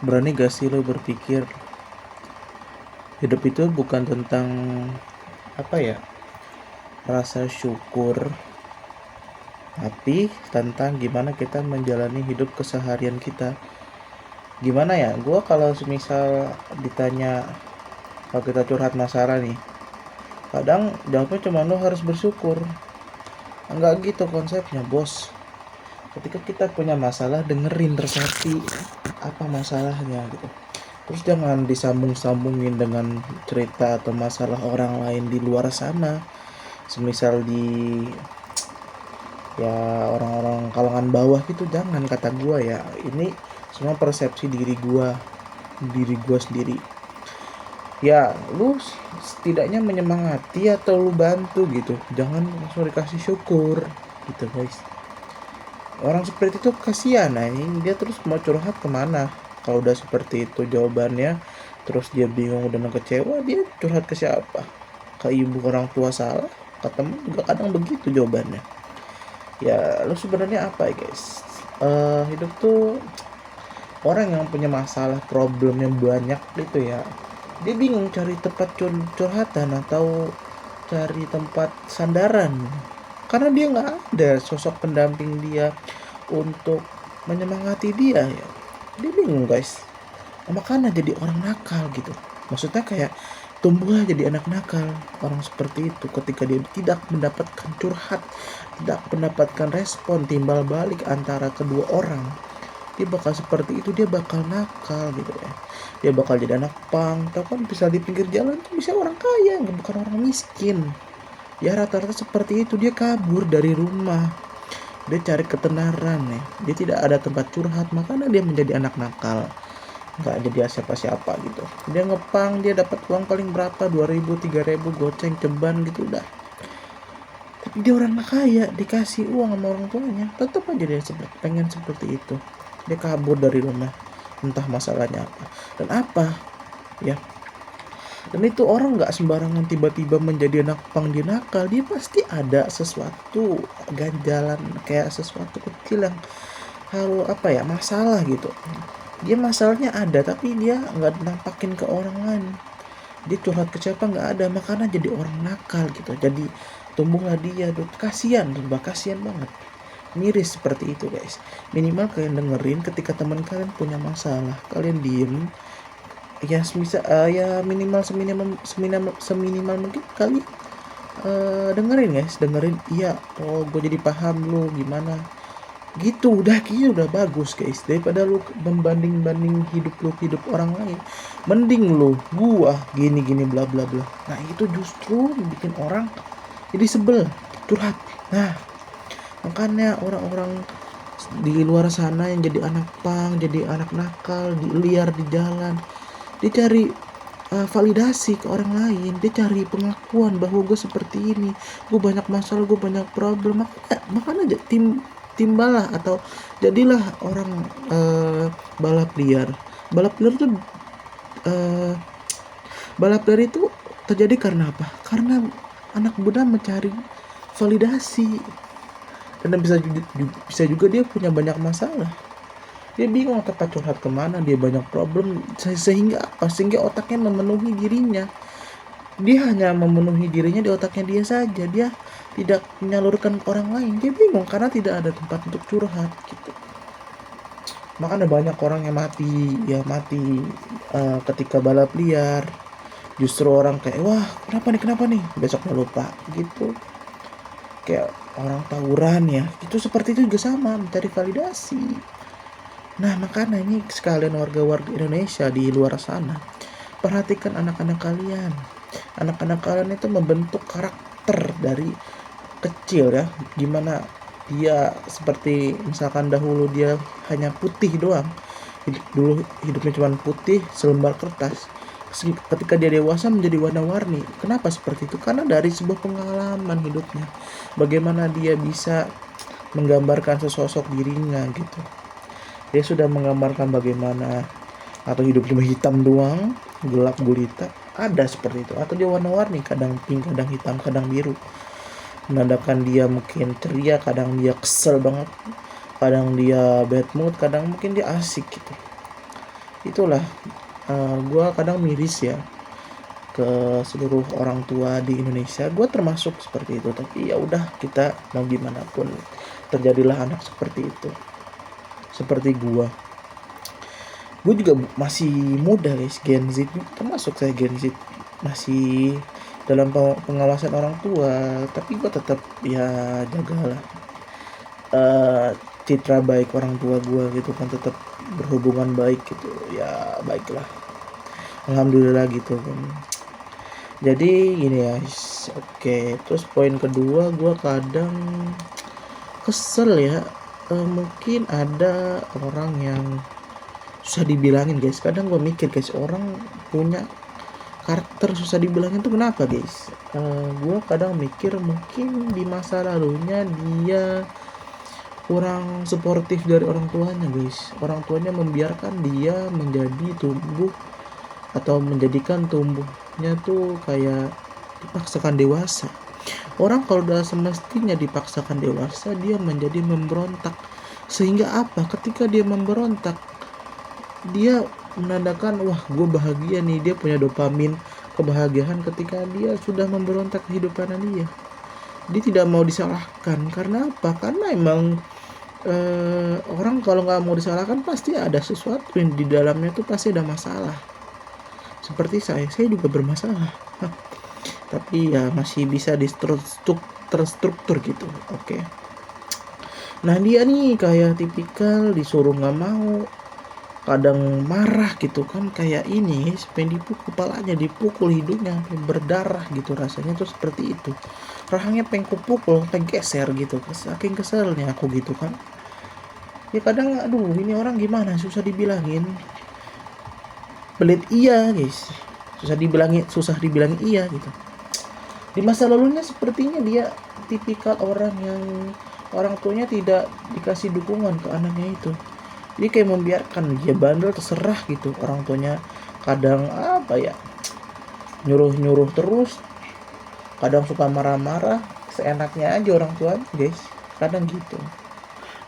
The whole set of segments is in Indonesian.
Berani gak sih lo berpikir hidup itu bukan tentang apa ya, rasa syukur, tapi tentang gimana kita menjalani hidup keseharian kita. Gimana ya, gue kalau semisal ditanya, kalau kita curhat masalah nih, kadang jawabnya cuma lo harus bersyukur. Enggak gitu konsepnya, bos. Ketika kita punya masalah, dengerin resapi apa masalahnya gitu. Terus jangan disambung-sambungin dengan cerita atau masalah orang lain di luar sana. Semisal di ya orang-orang kalangan bawah gitu, jangan. Kata gua ya, ini semua persepsi diri gua sendiri. Ya lu setidaknya menyemangati atau lu bantu gitu, jangan langsung dikasih syukur gitu guys. Orang seperti itu kasihan, nah ini dia terus mau curhat kemana kalau udah seperti itu jawabannya. Terus dia bingung dan kecewa, dia curhat ke siapa? Ke ibu, orang tua salah, ke temen juga kadang begitu jawabannya. Ya lu sebenarnya apa ya guys, hidup tuh, orang yang punya masalah problemnya banyak gitu ya, dia bingung cari tempat curhatan atau cari tempat sandaran, karena dia nggak ada sosok pendamping dia untuk menyemangati dia ya. Dia bingung guys, makanya jadi orang nakal gitu. Maksudnya kayak tumbuhlah jadi anak nakal. Orang seperti itu ketika dia tidak mendapatkan curhat, tidak mendapatkan respon timbal balik antara kedua orang, dia bakal seperti itu, dia bakal nakal gitu ya. Dia bakal jadi anak pang. Tau kan, bisa di pinggir jalan tuh bisa orang kaya, nggak, bukan orang miskin. Ya rata-rata seperti itu, dia kabur dari rumah, dia cari ketenaran ya, dia tidak ada tempat curhat, makanya dia menjadi anak nakal, nggak jadi siapa-siapa gitu. Dia ngepang, dia dapat uang paling berapa, 2.000 3.000 goceng ceban gitu udah. Tapi dia orang kaya, dikasih uang sama orang tuanya, tetap aja dia pengen seperti itu. Dia kabur dari rumah, entah masalahnya apa dan apa ya. Dan itu orang nggak sembarangan tiba-tiba menjadi anak pang, dia nakal, dia pasti ada sesuatu ganjalan, kayak sesuatu kecil yang hal apa ya, masalah gitu. Dia masalahnya ada tapi dia nggak nampakin ke orang lain, dia curhat ke siapa nggak ada, makanya jadi orang nakal gitu. Jadi tumbuhlah dia, kasihan, kasihan banget. Miris seperti itu guys. Minimal kalian dengerin ketika teman kalian punya masalah, kalian diem ya, ya minimal seminimal mungkin kali, dengerin guys, dengerin. Iya, oh gue jadi paham lu gimana gitu, udah kayaknya udah bagus guys. Daripada lu membanding hidup orang lain, mending lu gua gini bla bla bla. Nah itu justru bikin orang jadi sebel, curhat. Nah makanya orang-orang di luar sana yang jadi anak pang, jadi anak nakal, liar di jalan, dia cari validasi ke orang lain, dia cari pengakuan bahwa gue seperti ini, gue banyak masalah, gue banyak problem. Makanya aja timbalah atau jadilah orang balap liar. Balap liar tuh uh, balap liar itu terjadi karena apa? Karena anak muda mencari validasi, dan bisa juga dia punya banyak masalah. Dia bingung tempat curhat kemana, dia banyak problem, sehingga apa? Sehingga otaknya memenuhi dirinya. Dia hanya memenuhi dirinya di otaknya dia saja. Dia tidak menyalurkan ke orang lain. Dia bingung karena tidak ada tempat untuk curhat gitu. Makanya banyak orang yang mati ketika balap liar. Justru orang kayak, wah kenapa nih, besoknya lupa gitu. Kayak orang tawuran ya, itu seperti itu juga sama, mencari validasi. Nah makanya ini sekalian warga-warga Indonesia di luar sana, perhatikan anak-anak kalian. Anak-anak kalian itu membentuk karakter dari kecil ya. Gimana dia, seperti misalkan dahulu dia hanya putih doang, dulu hidupnya cuma putih selembar kertas. Ketika dia dewasa menjadi warna-warni. Kenapa seperti itu? Karena dari sebuah pengalaman hidupnya, bagaimana dia bisa menggambarkan sesosok dirinya gitu. Dia sudah menggambarkan bagaimana, atau hidup cuma hitam doang, gelap gulita, ada seperti itu. Atau dia warna-warni, kadang pink, kadang hitam, kadang biru, menandakan dia mungkin ceria, kadang dia kesel banget, kadang dia bad mood, kadang mungkin dia asik gitu. Itulah gue kadang miris ya ke seluruh orang tua di Indonesia. Gue termasuk seperti itu, tapi ya udah, kita mau gimana pun terjadilah anak seperti itu. Seperti gue juga masih muda guys, Gen Z, termasuk saya Gen Z, masih dalam pengawasan orang tua, tapi gue tetap ya jagalah citra baik orang tua gue gitu kan, tetap berhubungan baik gitu ya, baiklah, alhamdulillah gitu kan. Jadi gini ya, oke. Terus poin kedua, gue kadang kesel ya, mungkin ada orang yang susah dibilangin guys. Kadang gue mikir guys, orang punya karakter susah dibilangin tuh kenapa guys? Gue kadang mikir mungkin di masa lalunya dia kurang suportif dari orang tuanya guys. Orang tuanya membiarkan dia menjadi tumbuh atau menjadikan tumbuhnya tuh kayak dipaksakan dewasa. Orang kalau udah semestinya dipaksakan dewasa, dia menjadi memberontak. Sehingga apa? Ketika dia memberontak, dia menandakan, wah gue bahagia nih, dia punya dopamin kebahagiaan ketika dia sudah memberontak kehidupan dia. Dia tidak mau disalahkan. Karena apa? Karena emang orang kalau nggak mau disalahkan pasti ada sesuatu yang di dalamnya tuh pasti ada masalah. Seperti saya juga bermasalah. Tapi ya masih bisa terstruktur gitu. Oke. Nah dia nih kayak tipikal disuruh nggak mau, kadang marah gitu kan, kayak ini pengen dipukul kepalanya, dipukul hidungnya berdarah gitu, rasanya tuh seperti itu. Rahangnya pengen kupukul, pengen geser gitu, saking keselnya aku gitu kan. Ya kadang aduh, ini orang gimana, susah dibilangin. Pelit iya guys, susah dibilangin iya gitu. Di masa lalunya sepertinya dia tipikal orang yang orang tuanya tidak dikasih dukungan ke anaknya itu. Jadi kayak membiarkan dia bandel, terserah gitu orang tuanya. Kadang apa ya, nyuruh terus, kadang suka marah-marah seenaknya aja orang tuanya guys, kadang gitu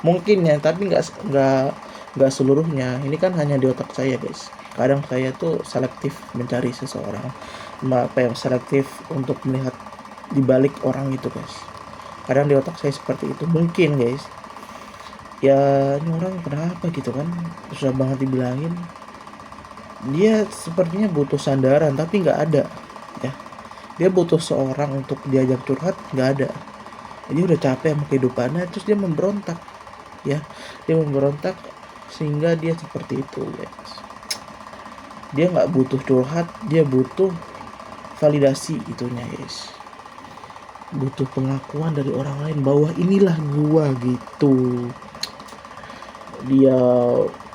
mungkin ya, tapi nggak seluruhnya. Ini kan hanya di otak saya guys. Kadang saya tuh selektif mencari seseorang, selektif untuk melihat di balik orang itu guys. Kadang di otak saya seperti itu mungkin guys. Ya ini orang kenapa gitu kan, susah banget dibilangin. Dia sepertinya butuh sandaran tapi nggak ada ya. Dia butuh seorang untuk diajak curhat, nggak ada. Dia udah capek sama kehidupannya, terus dia memberontak ya. Dia memberontak sehingga dia seperti itu guys. Dia nggak butuh curhat, dia butuh validasi itunya guys, butuh pengakuan dari orang lain bahwa inilah gua gitu. Dia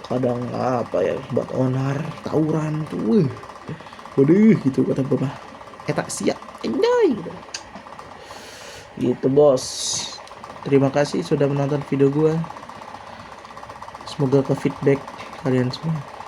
kadang apa ya, buat onar, tawuran tuh, waduh gitu kata bapak, tak siap enjoy gitu bos. Terima kasih sudah menonton video gua, semoga ke feedback kalian semua.